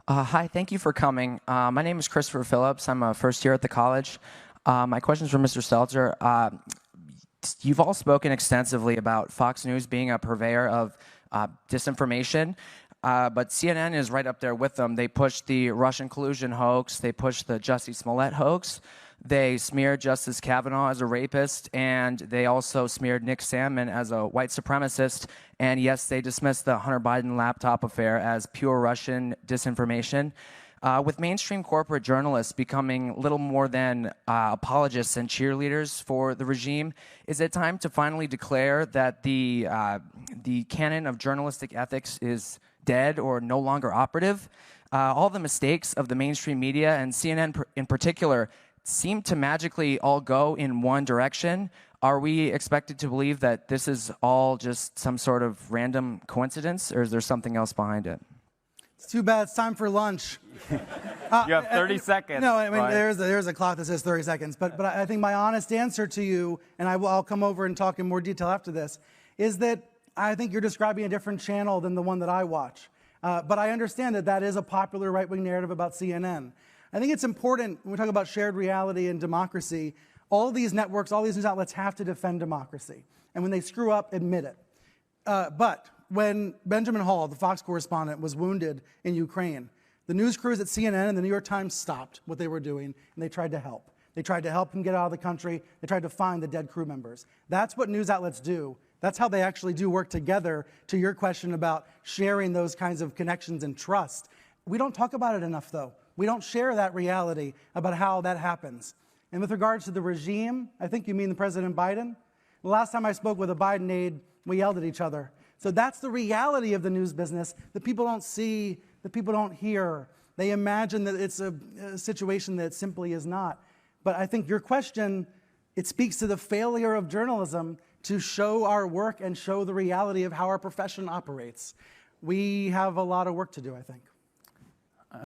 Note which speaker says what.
Speaker 1: Hi, thank you for coming. My name is Christopher Phillips. I'm a first year at the college. My question is for Mr. Stelter. You've all spoken extensively about Fox News being a purveyor of disinformation, but CNN is right up there with them. They pushed the Russian collusion hoax. They pushed the Jussie Smollett hoax. They smeared Justice Kavanaugh as a rapist, and they also smeared Nick Sandmann as a white supremacist. And yes, they dismissed the Hunter Biden laptop affair as pure Russian disinformation. With mainstream corporate journalists becoming little more than apologists and cheerleaders for the regime, is it time to finally declare that the canon of journalistic ethics is dead or no longer operative? All the mistakes of the mainstream media, and CNN in particular, seem to magically all go in one direction. Are we expected to believe that this is all just some sort of random coincidence, or is there something else behind it?
Speaker 2: It's too bad. It's time for lunch.
Speaker 3: You have 30 seconds.
Speaker 2: No, I mean,
Speaker 3: right?
Speaker 2: there's a clock that says 30 seconds. But I think my honest answer to you, and I'll come over and talk in more detail after this, is that I think you're describing a different channel than the one that I watch. But I understand that that is a popular right-wing narrative about CNN. I think it's important, when we talk about shared reality and democracy, all these networks, all these news outlets have to defend democracy. And when they screw up, admit it. But when Benjamin Hall, the Fox correspondent, was wounded in Ukraine, the news crews at CNN and the New York Times stopped what they were doing, and they tried to help. They tried to help him get out of the country. They tried to find the dead crew members. That's what news outlets do. That's how they actually do work together, to your question about sharing those kinds of connections and trust. We don't talk about it enough, though. We don't share that reality about how that happens. And with regards to the regime, I think you mean the President Biden. The last time I spoke with a Biden aide, we yelled at each other. So that's the reality of the news business that people don't see, that people don't hear. They imagine that it's a situation that it simply is not. But I think your question, it speaks to the failure of journalism to show our work and show the reality of how our profession operates. We have a lot of work to do, I think.